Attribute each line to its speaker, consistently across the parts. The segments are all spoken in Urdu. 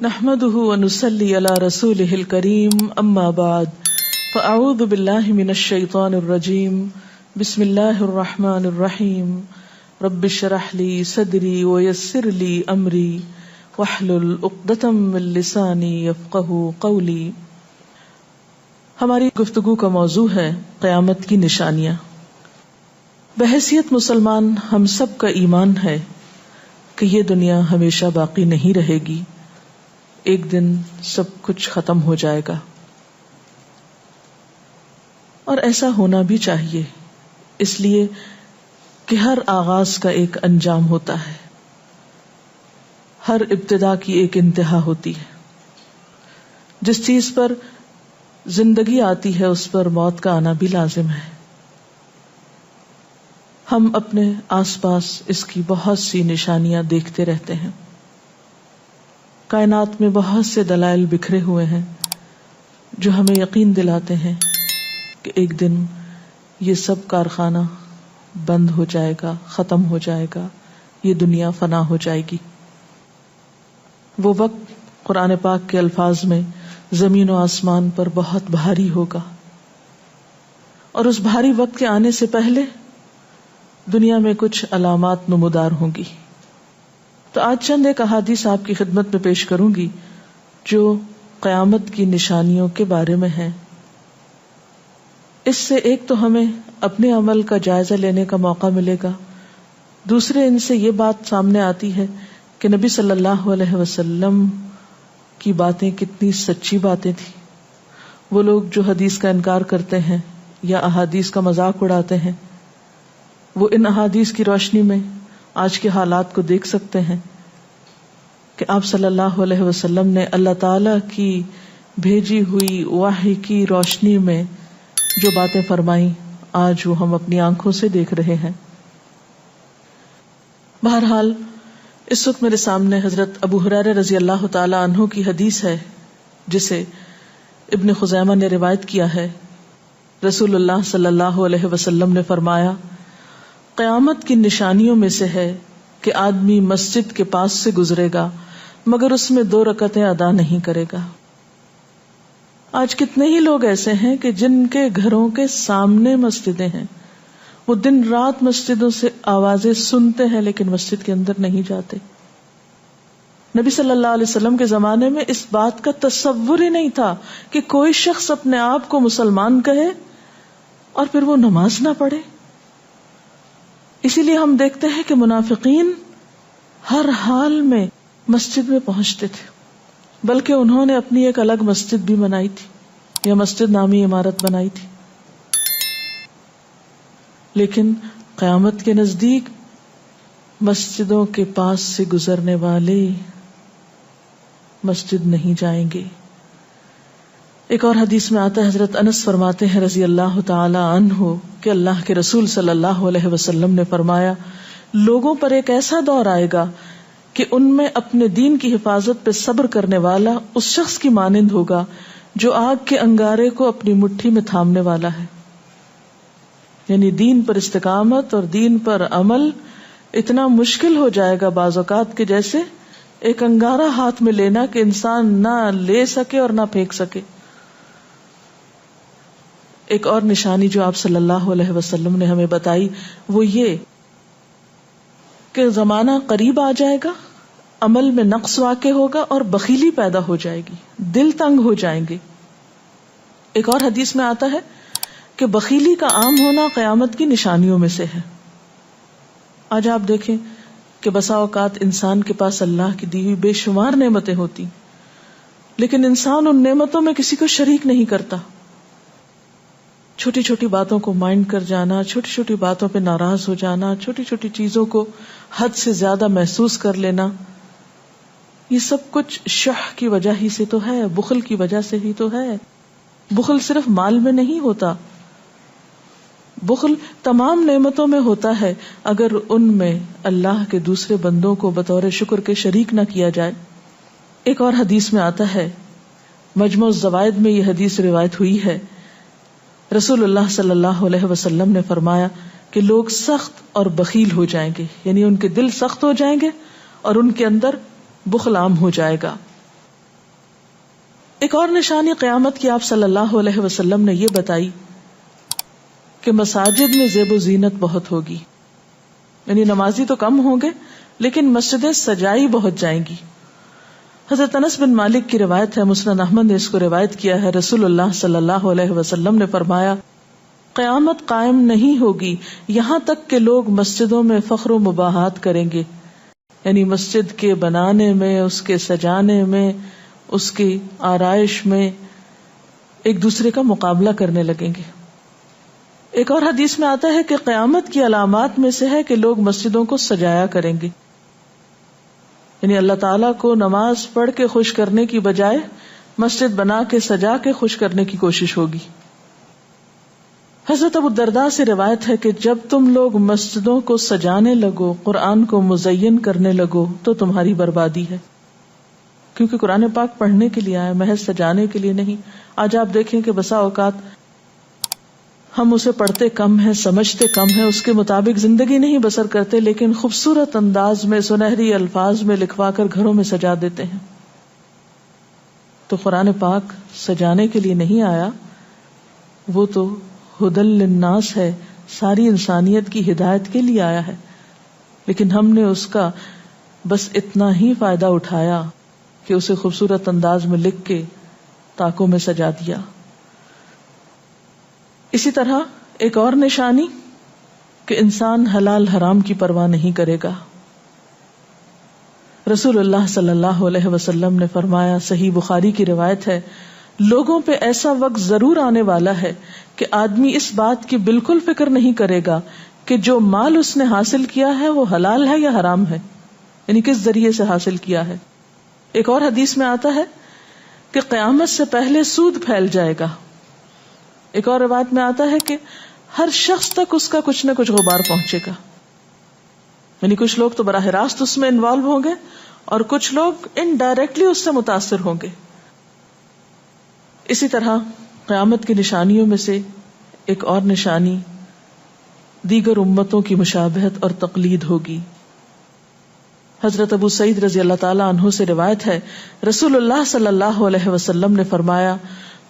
Speaker 1: نحمده ونصلي على رسوله الكريم اما بعد فاعوذ بالله من الشيطان الرجيم بسم الله الرحمن الرحيم رب اشرح لي صدري ويسر لي امري واحلل عقدة من لساني يفقهوا قولي. ہماری گفتگو کا موضوع ہے قیامت کی نشانیاں. بحیثیت مسلمان ہم سب کا ایمان ہے کہ یہ دنیا ہمیشہ باقی نہیں رہے گی، ایک دن سب کچھ ختم ہو جائے گا، اور ایسا ہونا بھی چاہیے، اس لیے کہ ہر آغاز کا ایک انجام ہوتا ہے، ہر ابتدا کی ایک انتہا ہوتی ہے. جس چیز پر زندگی آتی ہے اس پر موت کا آنا بھی لازم ہے. ہم اپنے آس پاس اس کی بہت سی نشانیاں دیکھتے رہتے ہیں. کائنات میں بہت سے دلائل بکھرے ہوئے ہیں جو ہمیں یقین دلاتے ہیں کہ ایک دن یہ سب کارخانہ بند ہو جائے گا، ختم ہو جائے گا، یہ دنیا فنا ہو جائے گی. وہ وقت قرآن پاک کے الفاظ میں زمین و آسمان پر بہت بھاری ہوگا، اور اس بھاری وقت کے آنے سے پہلے دنیا میں کچھ علامات نمودار ہوں گی. تو آج چند ایک احادیث آپ کی خدمت میں پیش کروں گی جو قیامت کی نشانیوں کے بارے میں ہیں. اس سے ایک تو ہمیں اپنے عمل کا جائزہ لینے کا موقع ملے گا، دوسرے ان سے یہ بات سامنے آتی ہے کہ نبی صلی اللہ علیہ وسلم کی باتیں کتنی سچی باتیں تھیں. وہ لوگ جو حدیث کا انکار کرتے ہیں یا احادیث کا مذاق اڑاتے ہیں، وہ ان احادیث کی روشنی میں آج کے حالات کو دیکھ سکتے ہیں کہ آپ صلی اللہ علیہ وسلم نے اللہ تعالی کی بھیجی ہوئی وحی کی روشنی میں جو باتیں فرمائیں آج وہ ہم اپنی آنکھوں سے دیکھ رہے ہیں. بہرحال اس وقت میرے سامنے حضرت ابو ہریرہ رضی اللہ تعالی عنہ کی حدیث ہے جسے ابن خزیمہ نے روایت کیا ہے. رسول اللہ صلی اللہ علیہ وسلم نے فرمایا، قیامت کی نشانیوں میں سے ہے کہ آدمی مسجد کے پاس سے گزرے گا مگر اس میں 2 رکعتیں ادا نہیں کرے گا. آج کتنے ہی لوگ ایسے ہیں کہ جن کے گھروں کے سامنے مسجدیں ہیں، وہ دن رات مسجدوں سے آوازیں سنتے ہیں لیکن مسجد کے اندر نہیں جاتے. نبی صلی اللہ علیہ وسلم کے زمانے میں اس بات کا تصور ہی نہیں تھا کہ کوئی شخص اپنے آپ کو مسلمان کہے اور پھر وہ نماز نہ پڑھے. اسی لیے ہم دیکھتے ہیں کہ منافقین ہر حال میں مسجد میں پہنچتے تھے، بلکہ انہوں نے اپنی ایک الگ مسجد بھی بنائی تھی یا مسجد نامی عمارت بنائی تھی. لیکن قیامت کے نزدیک مسجدوں کے پاس سے گزرنے والے مسجد نہیں جائیں گے. ایک اور حدیث میں آتا ہے، حضرت انس فرماتے ہیں رضی اللہ تعالی عنہ کہ اللہ کے رسول صلی اللہ علیہ وسلم نے فرمایا، لوگوں پر ایک ایسا دور آئے گا کہ ان میں اپنے دین کی حفاظت پہ صبر کرنے والا اس شخص کی مانند ہوگا جو آگ کے انگارے کو اپنی مٹھی میں تھامنے والا ہے. یعنی دین پر استقامت اور دین پر عمل اتنا مشکل ہو جائے گا بعض اوقات کہ جیسے ایک انگارہ ہاتھ میں لینا کہ انسان نہ لے سکے اور نہ پھینک سکے. ایک اور نشانی جو آپ صلی اللہ علیہ وسلم نے ہمیں بتائی وہ یہ کہ زمانہ قریب آ جائے گا، عمل میں نقص واقع ہوگا اور بخیلی پیدا ہو جائے گی، دل تنگ ہو جائیں گے. ایک اور حدیث میں آتا ہے کہ بخیلی کا عام ہونا قیامت کی نشانیوں میں سے ہے. آج آپ دیکھیں کہ بسا اوقات انسان کے پاس اللہ کی دی ہوئی بے شمار نعمتیں ہوتی لیکن انسان ان نعمتوں میں کسی کو شریک نہیں کرتا. چھوٹی چھوٹی باتوں کو مائنڈ کر جانا، چھوٹی چھوٹی باتوں پہ ناراض ہو جانا، چھوٹی چھوٹی چیزوں کو حد سے زیادہ محسوس کر لینا، یہ سب کچھ شح کی وجہ ہی سے تو ہے، بخل کی وجہ سے ہی تو ہے. بخل صرف مال میں نہیں ہوتا، بخل تمام نعمتوں میں ہوتا ہے اگر ان میں اللہ کے دوسرے بندوں کو بطور شکر کے شریک نہ کیا جائے. ایک اور حدیث میں آتا ہے، مجموع الزوائد میں یہ حدیث روایت ہوئی ہے، رسول اللہ صلی اللہ علیہ وسلم نے فرمایا کہ لوگ سخت اور بخیل ہو جائیں گے، یعنی ان کے دل سخت ہو جائیں گے اور ان کے اندر بخل عام ہو جائے گا. ایک اور نشانی قیامت کی آپ صلی اللہ علیہ وسلم نے یہ بتائی کہ مساجد میں زیب و زینت بہت ہوگی، یعنی نمازی تو کم ہوں گے لیکن مسجدیں سجائی بہت جائیں گی. حضرت انس بن مالک کی روایت ہے، مسند احمد نے اس کو روایت کیا ہے، رسول اللہ صلی اللہ علیہ وسلم نے فرمایا قیامت قائم نہیں ہوگی یہاں تک کہ لوگ مسجدوں میں فخر و مباحات کریں گے، یعنی مسجد کے بنانے میں، اس کے سجانے میں، اس کی آرائش میں ایک دوسرے کا مقابلہ کرنے لگیں گے. ایک اور حدیث میں آتا ہے کہ قیامت کی علامات میں سے ہے کہ لوگ مسجدوں کو سجایا کریں گے، یعنی اللہ تعالیٰ کو نماز پڑھ کے خوش کرنے کی بجائے مسجد بنا کے سجا کے خوش کرنے کی کوشش ہوگی. حضرت ابو الدرداء سے روایت ہے کہ جب تم لوگ مسجدوں کو سجانے لگو، قرآن کو مزین کرنے لگو تو تمہاری بربادی ہے، کیونکہ قرآن پاک پڑھنے کے لیے آیا، محض سجانے کے لیے نہیں. آج آپ دیکھیں کہ بسا اوقات ہم اسے پڑھتے کم ہیں، سمجھتے کم ہیں، اس کے مطابق زندگی نہیں بسر کرتے، لیکن خوبصورت انداز میں سنہری الفاظ میں لکھوا کر گھروں میں سجا دیتے ہیں. تو قرآن پاک سجانے کے لیے نہیں آیا، وہ تو ہدی للناس ہے، ساری انسانیت کی ہدایت کے لیے آیا ہے، لیکن ہم نے اس کا بس اتنا ہی فائدہ اٹھایا کہ اسے خوبصورت انداز میں لکھ کے طاقوں میں سجا دیا. اسی طرح ایک اور نشانی کہ انسان حلال حرام کی پرواہ نہیں کرے گا. رسول اللہ صلی اللہ علیہ وسلم نے فرمایا، صحیح بخاری کی روایت ہے، لوگوں پہ ایسا وقت ضرور آنے والا ہے کہ آدمی اس بات کی بالکل فکر نہیں کرے گا کہ جو مال اس نے حاصل کیا ہے وہ حلال ہے یا حرام ہے، یعنی کس ذریعے سے حاصل کیا ہے. ایک اور حدیث میں آتا ہے کہ قیامت سے پہلے سود پھیل جائے گا. ایک اور روایت میں آتا ہے کہ ہر شخص تک اس کا کچھ نہ کچھ غبار پہنچے گا، یعنی کچھ لوگ تو براہ راست اس میں انوالو ہوں گے اور کچھ لوگ انڈائریکٹلی اس سے متاثر ہوں گے. اسی طرح قیامت کی نشانیوں میں سے ایک اور نشانی دیگر امتوں کی مشابہت اور تقلید ہوگی. حضرت ابو سعید رضی اللہ تعالی عنہ سے روایت ہے، رسول اللہ صلی اللہ علیہ وسلم نے فرمایا،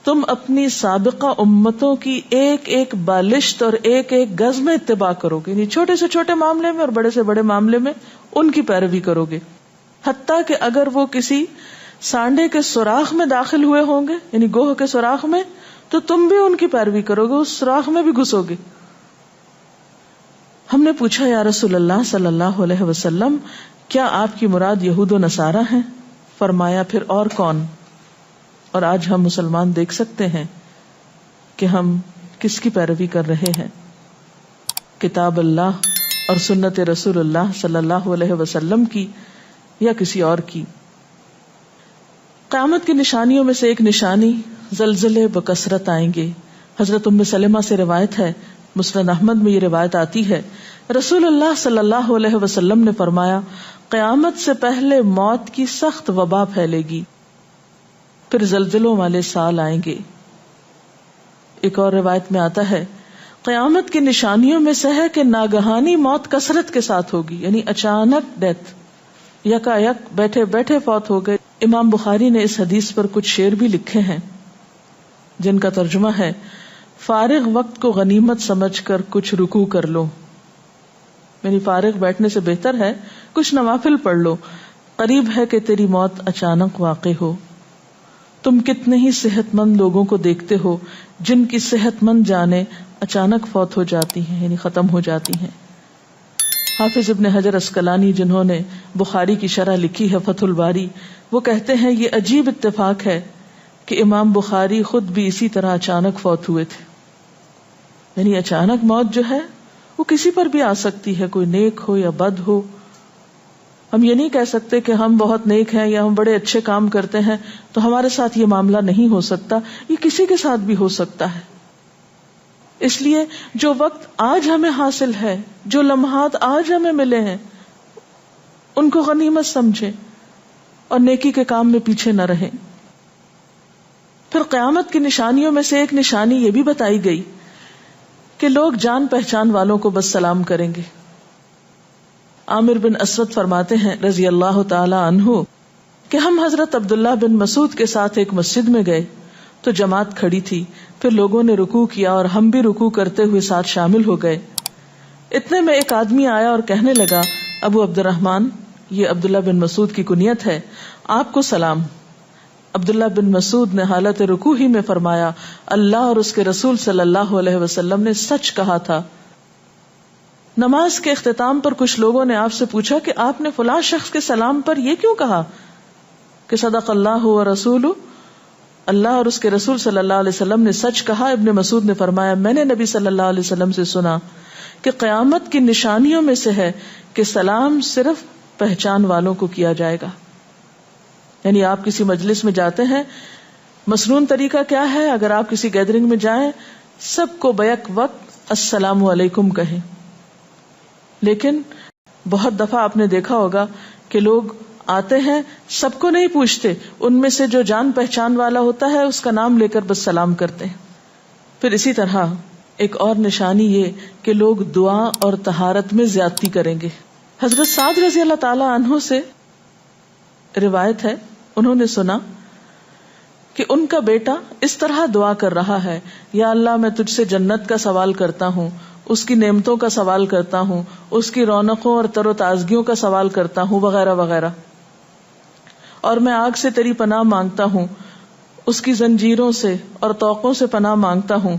Speaker 1: تم اپنی سابقہ امتوں کی ایک ایک بالشت اور ایک ایک گز میں اتباع کرو گے، یعنی چھوٹے سے چھوٹے معاملے میں اور بڑے سے بڑے معاملے میں ان کی پیروی کرو گے، حتیٰ کہ اگر وہ کسی سانڈے کے سوراخ میں داخل ہوئے ہوں گے، یعنی گوہ کے سوراخ میں، تو تم بھی ان کی پیروی کرو گے، اس سوراخ میں بھی گھسو گے. ہم نے پوچھا، یا رسول اللہ صلی اللہ علیہ وسلم، کیا آپ کی مراد یہود و نصارہ ہیں؟ فرمایا، پھر اور کون؟ اور آج ہم مسلمان دیکھ سکتے ہیں کہ ہم کس کی پیروی کر رہے ہیں، کتاب اللہ اور سنت رسول اللہ صلی اللہ علیہ وسلم کی یا کسی اور کی. قیامت کی نشانیوں میں سے ایک نشانی زلزلے بکثرت آئیں گے. حضرت ام سلمہ سے روایت ہے، مسند احمد میں یہ روایت آتی ہے، رسول اللہ صلی اللہ علیہ وسلم نے فرمایا، قیامت سے پہلے موت کی سخت وبا پھیلے گی، پھر زلزلوں والے سال آئیں گے. ایک اور روایت میں آتا ہے، قیامت کی نشانیوں میں سے ہے کہ ناگہانی موت کثرت کے ساتھ ہوگی، یعنی اچانک ڈیتھ، یکا یک بیٹھے بیٹھے فوت ہو گئے. امام بخاری نے اس حدیث پر کچھ شعر بھی لکھے ہیں جن کا ترجمہ ہے، فارغ وقت کو غنیمت سمجھ کر کچھ رکوع کر لو، یعنی فارغ بیٹھنے سے بہتر ہے کچھ نوافل پڑھ لو، قریب ہے کہ تیری موت اچانک واقع ہو. تم کتنے ہی صحت مند لوگوں کو دیکھتے ہو جن کی صحت مند جانیں اچانک فوت ہو جاتی ہیں، یعنی ختم ہو جاتی ہیں. حافظ ابن حجر عسقلانی جنہوں نے بخاری کی شرح لکھی ہے فتح الباری، وہ کہتے ہیں یہ عجیب اتفاق ہے کہ امام بخاری خود بھی اسی طرح اچانک فوت ہوئے تھے. یعنی اچانک موت جو ہے وہ کسی پر بھی آ سکتی ہے، کوئی نیک ہو یا بد ہو. ہم یہ نہیں کہہ سکتے کہ ہم بہت نیک ہیں یا ہم بڑے اچھے کام کرتے ہیں تو ہمارے ساتھ یہ معاملہ نہیں ہو سکتا، یہ کسی کے ساتھ بھی ہو سکتا ہے. اس لیے جو وقت آج ہمیں حاصل ہے، جو لمحات آج ہمیں ملے ہیں، ان کو غنیمت سمجھیں اور نیکی کے کام میں پیچھے نہ رہیں. پھر قیامت کی نشانیوں میں سے ایک نشانی یہ بھی بتائی گئی کہ لوگ جان پہچان والوں کو بس سلام کریں گے. عامر بن اسود فرماتے ہیں رضی اللہ تعالی عنہ کہ ہم حضرت عبداللہ بن مسعود کے ساتھ ایک مسجد میں گئے تو جماعت کھڑی تھی، پھر لوگوں نے رکوع کیا اور ہم بھی رکوع کرتے ہوئے ساتھ شامل ہو گئے۔ اتنے میں ایک آدمی آیا اور کہنے لگا، ابو عبد الرحمن، یہ عبداللہ بن مسعود کی کنیت ہے، آپ کو سلام۔ عبداللہ بن مسعود نے حالت رکوع ہی میں فرمایا، اللہ اور اس کے رسول صلی اللہ علیہ وسلم نے سچ کہا تھا۔ نماز کے اختتام پر کچھ لوگوں نے آپ سے پوچھا کہ آپ نے فلاں شخص کے سلام پر یہ کیوں کہا کہ صدق اللہ و رسول، اللہ اور اس کے رسول صلی اللہ علیہ وسلم نے سچ کہا۔ ابن مسعود نے فرمایا، میں نے نبی صلی اللہ علیہ وسلم سے سنا کہ قیامت کی نشانیوں میں سے ہے کہ سلام صرف پہچان والوں کو کیا جائے گا۔ یعنی آپ کسی مجلس میں جاتے ہیں، مسنون طریقہ کیا ہے؟ اگر آپ کسی گیدرنگ میں جائیں، سب کو بیک وقت السلام علیکم کہیں، لیکن بہت دفعہ آپ نے دیکھا ہوگا کہ لوگ آتے ہیں، سب کو نہیں پوچھتے، ان میں سے جو جان پہچان والا ہوتا ہے اس کا نام لے کر بس سلام کرتے ہیں۔ پھر اسی طرح ایک اور نشانی یہ کہ لوگ دعا اور طہارت میں زیادتی کریں گے۔ حضرت سعد رضی اللہ تعالی عنہ سے روایت ہے، انہوں نے سنا کہ ان کا بیٹا اس طرح دعا کر رہا ہے، یا اللہ میں تجھ سے جنت کا سوال کرتا ہوں، اس کی نعمتوں کا سوال کرتا ہوں، اس کی رونقوں اور تر و تازگیوں کا سوال کرتا ہوں، وغیرہ وغیرہ، اور میں آگ سے تیری پناہ مانگتا ہوں، اس کی زنجیروں سے اور طوقوں سے پناہ مانگتا ہوں۔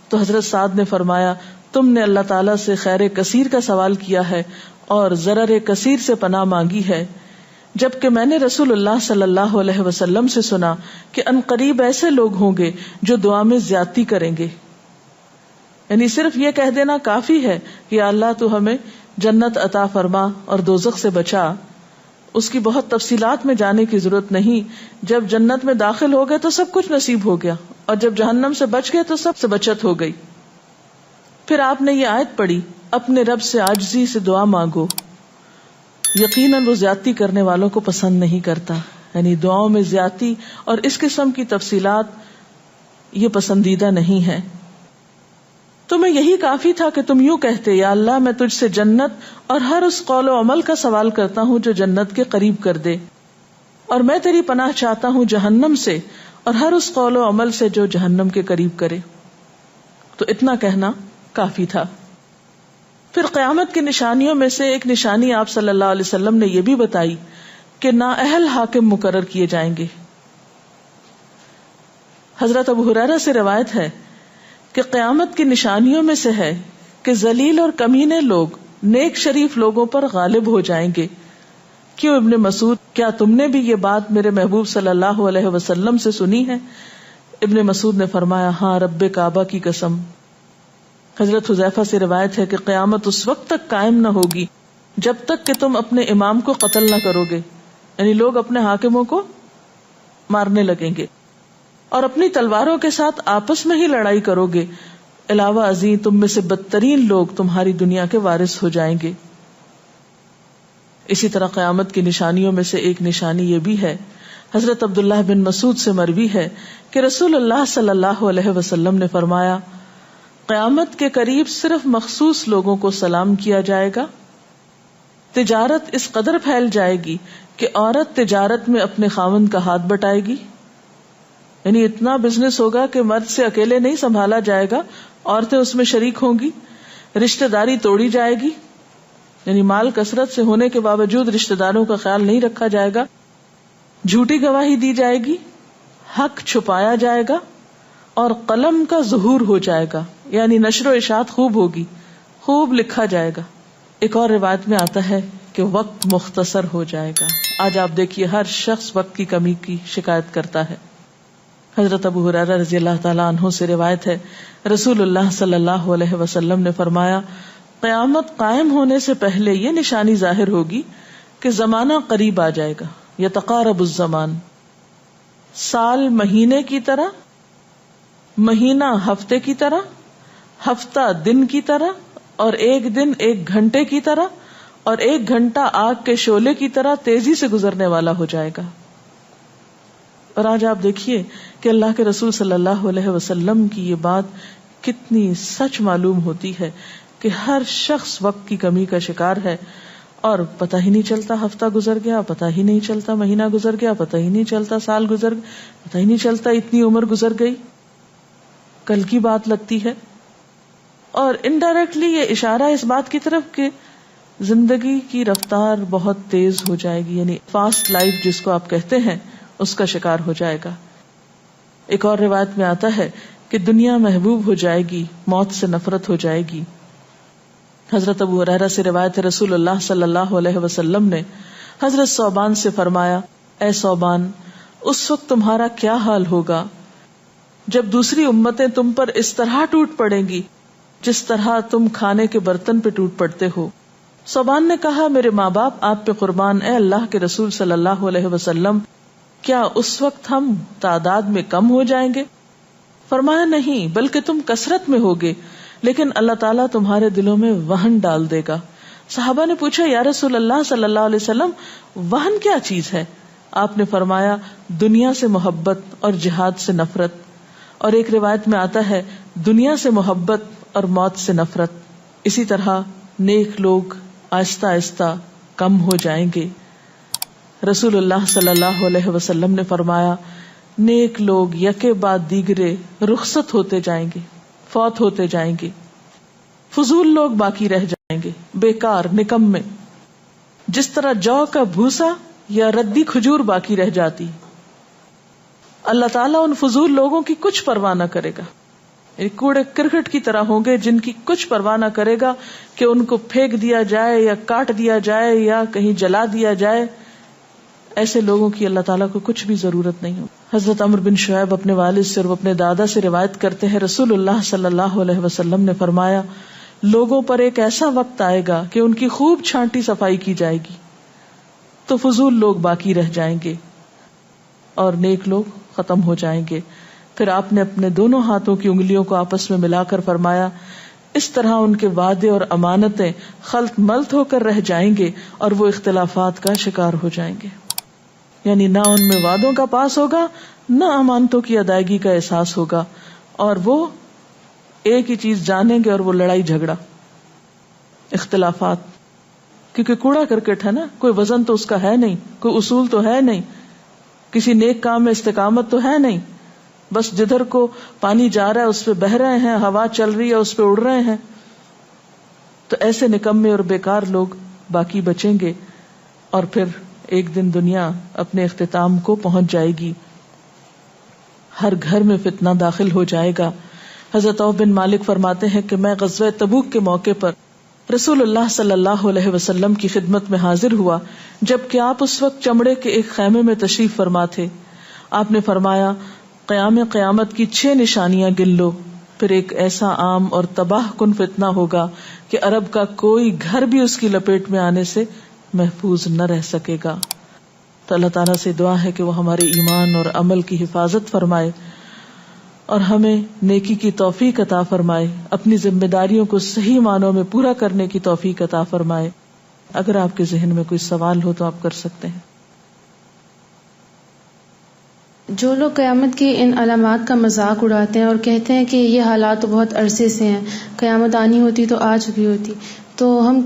Speaker 1: تو حضرت سعد نے فرمایا، تم نے اللہ تعالیٰ سے خیر کثیر کا سوال کیا ہے اور ضرر کثیر سے پناہ مانگی ہے، جبکہ میں نے رسول اللہ صلی اللہ علیہ وسلم سے سنا کہ ان قریب ایسے لوگ ہوں گے جو دعا میں زیادتی کریں گے۔ یعنی صرف یہ کہہ دینا کافی ہے کہ اللہ تو ہمیں جنت عطا فرما اور دوزخ سے بچا، اس کی بہت تفصیلات میں جانے کی ضرورت نہیں۔ جب جنت میں داخل ہو گئے تو سب کچھ نصیب ہو گیا، اور جب جہنم سے بچ گئے تو سب سے بچت ہو گئی۔ پھر آپ نے یہ آیت پڑھی، اپنے رب سے عاجزی سے دعا مانگو، یقیناً وہ زیادتی کرنے والوں کو پسند نہیں کرتا۔ یعنی دعاؤں میں زیادتی اور اس قسم کی تفصیلات یہ پسندیدہ نہیں ہے۔ تمہیں یہی کافی تھا کہ تم یوں کہتے، یا اللہ میں تجھ سے جنت اور ہر اس قول و عمل کا سوال کرتا ہوں جو جنت کے قریب کر دے، اور میں تیری پناہ چاہتا ہوں جہنم سے اور ہر اس قول و عمل سے جو جہنم کے قریب کرے۔ تو اتنا کہنا کافی تھا۔ پھر قیامت کی نشانیوں میں سے ایک نشانی آپ صلی اللہ علیہ وسلم نے یہ بھی بتائی کہ نااہل حاکم مقرر کیے جائیں گے۔ حضرت ابو ہریرہ سے روایت ہے کہ قیامت کی نشانیوں میں سے ہے کہ ذلیل اور کمینے لوگ نیک شریف لوگوں پر غالب ہو جائیں گے۔ کیوں ابن مسعود، کیا تم نے بھی یہ بات میرے محبوب صلی اللہ علیہ وسلم سے سنی ہے؟ ابن مسعود نے فرمایا، ہاں رب کعبہ کی قسم۔ حضرت حذیفہ سے روایت ہے کہ قیامت اس وقت تک قائم نہ ہوگی جب تک کہ تم اپنے امام کو قتل نہ کرو گے، یعنی لوگ اپنے حاکموں کو مارنے لگیں گے اور اپنی تلواروں کے ساتھ آپس میں ہی لڑائی کرو گے، علاوہ ازیں تم میں سے بدترین لوگ تمہاری دنیا کے وارث ہو جائیں گے۔ اسی طرح قیامت کی نشانیوں میں سے ایک نشانی یہ بھی ہے، حضرت عبداللہ بن مسعود سے مروی ہے کہ رسول اللہ صلی اللہ علیہ وسلم نے فرمایا، قیامت کے قریب صرف مخصوص لوگوں کو سلام کیا جائے گا۔ تجارت اس قدر پھیل جائے گی کہ عورت تجارت میں اپنے خاوند کا ہاتھ بٹائے گی، یعنی اتنا بزنس ہوگا کہ مرد سے اکیلے نہیں سنبھالا جائے گا، عورتیں اس میں شریک ہوں گی، رشتہ داری توڑی جائے گی، یعنی مال کثرت سے ہونے کے باوجود رشتہ داروں کا خیال نہیں رکھا جائے گا، جھوٹی گواہی دی جائے گی، حق چھپایا جائے گا، اور قلم کا ظہور ہو جائے گا، یعنی نشر و اشاعت خوب ہوگی، خوب لکھا جائے گا۔ ایک اور روایت میں آتا ہے کہ وقت مختصر ہو جائے گا۔ آج آپ دیکھیے ہر شخص وقت کی کمی کی شکایت کرتا ہے۔ حضرت ابو ہریرہ رضی اللہ تعالیٰ عنہ سے روایت ہے، رسول اللہ صلی اللہ علیہ وسلم نے فرمایا، قیامت قائم ہونے سے پہلے یہ نشانی ظاہر ہوگی کہ زمانہ قریب آ جائے گا، یتقارب الزمان، سال مہینے کی طرح، مہینہ ہفتے کی طرح، ہفتہ دن کی طرح، اور ایک دن ایک گھنٹے کی طرح، اور ایک گھنٹہ آگ کے شعلے کی طرح تیزی سے گزرنے والا ہو جائے گا۔ اور آج آپ دیکھیے کہ اللہ کے رسول صلی اللہ علیہ وسلم کی یہ بات کتنی سچ معلوم ہوتی ہے کہ ہر شخص وقت کی کمی کا شکار ہے، اور پتہ ہی نہیں چلتا ہفتہ گزر گیا، پتہ ہی نہیں چلتا مہینہ گزر گیا، پتہ ہی نہیں چلتا سال گزر گیا، پتہ ہی نہیں چلتا اتنی عمر گزر گئی، کل کی بات لگتی ہے. اور انڈائریکٹلی یہ اشارہ اس بات کی طرف کہ زندگی کی رفتار بہت تیز ہو جائے گی، یعنی فاسٹ لائف جس کو آپ کہتے ہیں اس کا شکار ہو جائے گا. ایک اور روایت میں آتا ہے کہ دنیا محبوب ہو جائے گی، موت سے نفرت ہو جائے گی. حضرت ابو ہریرہ سے روایت ہے رسول اللہ صلی اللہ علیہ وسلم نے حضرت ثوبان سے فرمایا، اے ثوبان، اس وقت تمہارا کیا حال ہوگا جب دوسری امتیں تم پر اس طرح ٹوٹ پڑیں گی جس طرح تم کھانے کے برتن پہ ٹوٹ پڑتے ہو. ثوبان نے کہا، میرے ماں باپ آپ پہ قربان، اے اللہ کے رسول صلی اللہ علیہ وسلم، کیا اس وقت ہم تعداد میں کم ہو جائیں گے؟ فرمایا، نہیں، بلکہ تم کثرت میں ہوگے، لیکن اللہ تعالیٰ تمہارے دلوں میں وہن ڈال دے گا. صحابہ نے پوچھا، یا رسول اللہ صلی اللہ علیہ وسلم، وہن کیا چیز ہے؟ آپ نے فرمایا، دنیا سے محبت اور جہاد سے نفرت. اور ایک روایت میں آتا ہے، دنیا سے محبت اور موت سے نفرت. اسی طرح نیک لوگ آہستہ آہستہ کم ہو جائیں گے. رسول اللہ صلی اللہ علیہ وسلم نے فرمایا، نیک لوگ یکے بعد دیگرے رخصت ہوتے جائیں گے، فوت ہوتے جائیں گے. فضول لوگ باقی رہ جائیں گے، بیکار، نکمے، جس طرح جو کا بھوسا یا ردی کھجور باقی رہ جاتی. اللہ تعالیٰ ان فضول لوگوں کی کچھ پرواہ نہ کرے گا، کوڑے کرکٹ کی طرح ہوں گے جن کی کچھ پرواہ نہ کرے گا کہ ان کو پھینک دیا جائے یا کاٹ دیا جائے یا کہیں جلا دیا جائے. ایسے لوگوں کی اللہ تعالیٰ کو کچھ بھی ضرورت نہیں ہو. حضرت عمرو بن شعیب اپنے والد سے اور اپنے دادا سے روایت کرتے ہیں، رسول اللہ صلی اللہ علیہ وسلم نے فرمایا، لوگوں پر ایک ایسا وقت آئے گا کہ ان کی خوب چھانٹی صفائی کی جائے گی تو فضول لوگ باقی رہ جائیں گے اور نیک لوگ ختم ہو جائیں گے. پھر آپ نے اپنے دونوں ہاتھوں کی انگلیوں کو آپس میں ملا کر فرمایا، اس طرح ان کے وعدے اور امانتیں خلط ملط ہو کر رہ جائیں گے اور وہ اختلافات کا شکار ہو جائیں گے. یعنی نہ ان میں وعدوں کا پاس ہوگا، نہ امانتوں کی ادائیگی کا احساس ہوگا، اور وہ ایک ہی چیز جانیں گے اور وہ لڑائی جھگڑا، اختلافات. کیونکہ کوڑا کرکٹ ہے نا، کوئی وزن تو اس کا ہے نہیں، کوئی اصول تو ہے نہیں، کسی نیک کام میں استقامت تو ہے نہیں، بس جدھر کو پانی جا رہا ہے اس پہ بہ رہے ہیں، ہوا چل رہی ہے اس پہ اڑ رہے ہیں. تو ایسے نکمے اور بیکار لوگ باقی بچیں گے اور پھر ایک دن دنیا اپنے اختتام کو پہنچ جائے گی. ہر گھر میں فتنہ داخل ہو جائے گا. حضرت عوف بن مالک فرماتے ہیں کہ میں غزوہ تبوک کے موقع پر رسول اللہ صلی اللہ علیہ وسلم کی خدمت میں حاضر ہوا، جبکہ آپ اس وقت چمڑے کے ایک خیمے میں تشریف فرما تھے. آپ نے فرمایا، قیامت کی 6 نشانیاں گن لو. پھر ایک ایسا عام اور تباہ کن فتنہ ہوگا کہ عرب کا کوئی گھر بھی اس کی لپیٹ میں آنے سے محفوظ نہ رہ سکے گا. تو اللہ تعالیٰ سے دعا ہے کہ وہ ہمارے ایمان اور عمل کی حفاظت فرمائے اور ہمیں نیکی کی توفیق عطا فرمائے، اپنی ذمہ داریوں کو صحیح معنوں میں پورا کرنے کی توفیق عطا فرمائے. اگر آپ کے ذہن میں کوئی سوال ہو تو آپ کر سکتے ہیں.
Speaker 2: جو لوگ قیامت کی ان علامات کا مذاق اڑاتے ہیں اور کہتے ہیں کہ یہ حالات تو بہت عرصے سے ہیں، قیامت آنی ہوتی تو آ چکی ہوتی، تو ہم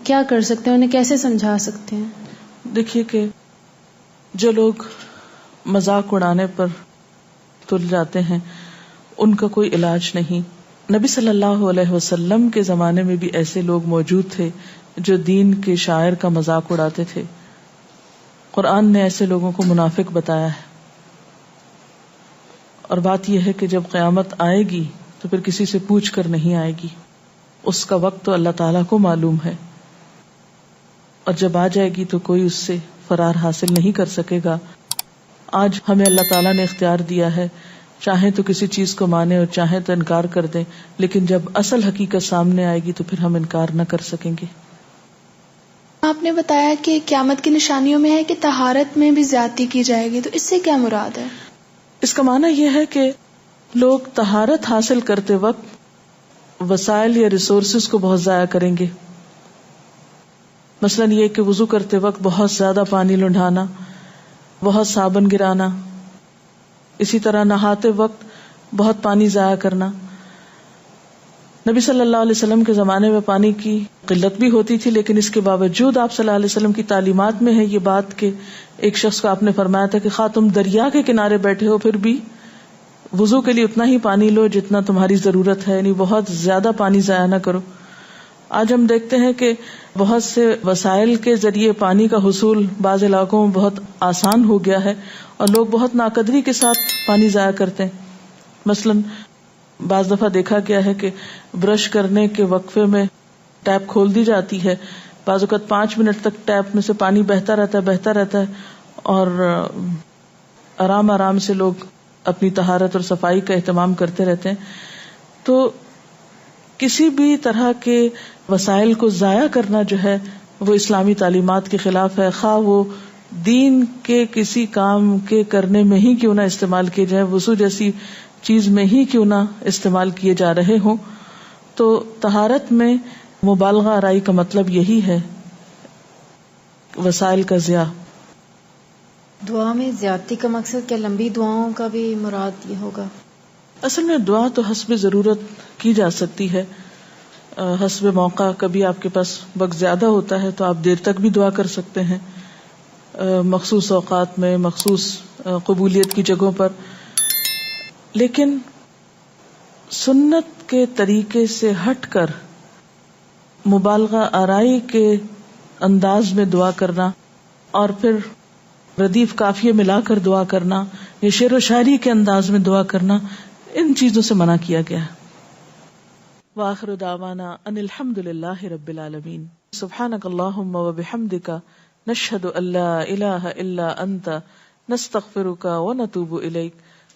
Speaker 2: کیا کر سکتے ہیں، انہیں کیسے سمجھا سکتے ہیں؟
Speaker 1: دیکھیے کہ جو لوگ مذاق اڑانے پر تل جاتے ہیں ان کا کوئی علاج نہیں. نبی صلی اللہ علیہ وسلم کے زمانے میں بھی ایسے لوگ موجود تھے جو دین کے شاعر کا مذاق اڑاتے تھے. قرآن نے ایسے لوگوں کو منافق بتایا ہے. اور بات یہ ہے کہ جب قیامت آئے گی تو پھر کسی سے پوچھ کر نہیں آئے گی، اس کا وقت تو اللہ تعالیٰ کو معلوم ہے، اور جب آ جائے گی تو کوئی اس سے فرار حاصل نہیں کر سکے گا. آج ہمیں اللہ تعالیٰ نے اختیار دیا ہے، چاہیں تو کسی چیز کو مانیں اور چاہیں تو انکار کر دیں، لیکن جب اصل حقیقت سامنے آئے گی تو پھر ہم انکار نہ کر سکیں گے.
Speaker 3: آپ نے بتایا کہ قیامت کی نشانیوں میں ہے کہ طہارت میں بھی زیادتی کی جائے گی، تو اس سے کیا مراد ہے؟
Speaker 1: اس کا معنی یہ ہے کہ لوگ طہارت حاصل کرتے وقت وسائل یا ریسورسز کو بہت ضائع کریں گے. مثلاً یہ کہ وضو کرتے وقت بہت زیادہ پانی لنڈھانا، بہت صابن گرانا، اسی طرح نہاتے وقت بہت پانی ضائع کرنا. نبی صلی اللہ علیہ وسلم کے زمانے میں پانی کی قلت بھی ہوتی تھی، لیکن اس کے باوجود آپ صلی اللہ علیہ وسلم کی تعلیمات میں ہے یہ بات کہ ایک شخص کو آپ نے فرمایا تھا کہ خواہ تم دریا کے کنارے بیٹھے ہو پھر بھی وضو کے لیے اتنا ہی پانی لو جتنا تمہاری ضرورت ہے، یعنی بہت زیادہ پانی ضائع نہ کرو. آج ہم دیکھتے ہیں کہ بہت سے وسائل کے ذریعے پانی کا حصول بعض علاقوں میں بہت آسان ہو گیا ہے اور لوگ بہت ناقدری کے ساتھ پانی ضائع کرتے ہیں. مثلاً بعض دفعہ دیکھا گیا ہے کہ برش کرنے کے وقفے میں ٹیپ کھول دی جاتی ہے، بعض اوقات 5 منٹ تک ٹیپ میں سے پانی بہتا رہتا ہے اور آرام آرام سے لوگ اپنی طہارت اور صفائی کا اہتمام کرتے رہتے ہیں. تو کسی بھی طرح کے وسائل کو ضائع کرنا جو ہے وہ اسلامی تعلیمات کے خلاف ہے، خواہ وہ دین کے کسی کام کے کرنے میں ہی کیوں نہ استعمال کیے جائے، وضو جیسی چیز میں ہی کیوں نہ استعمال کیے جا رہے ہوں. تو طہارت میں مبالغہ آرائی کا مطلب یہی ہے، وسائل کا ضیاع.
Speaker 4: دعا میں زیادتی کا مقصد کیا لمبی دعاؤں کا بھی مراد یہ ہوگا؟
Speaker 1: اصل میں دعا تو حسب ضرورت کی جا سکتی ہے، حسب موقع. کبھی آپ کے پاس وقت زیادہ ہوتا ہے تو آپ دیر تک بھی دعا کر سکتے ہیں، مخصوص اوقات میں، مخصوص قبولیت کی جگہوں پر. لیکن سنت کے طریقے سے ہٹ کر مبالغہ آرائی کے انداز میں دعا کرنا اور پھر ردیف قافیے ملا کر دعا کرنا یا شعر و شاعری کے انداز میں دعا کرنا، ان چیزوں سے منع کیا گیا ہے. وآخر دعوانا ان الحمد للہ رب العالمین. سبحانک اللہم وبحمدک نشہد ان لا الہ الا انت نستغفرک ونتوب الیک.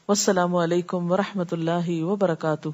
Speaker 1: والسلام علیکم ورحمۃ اللہ وبرکاتہ.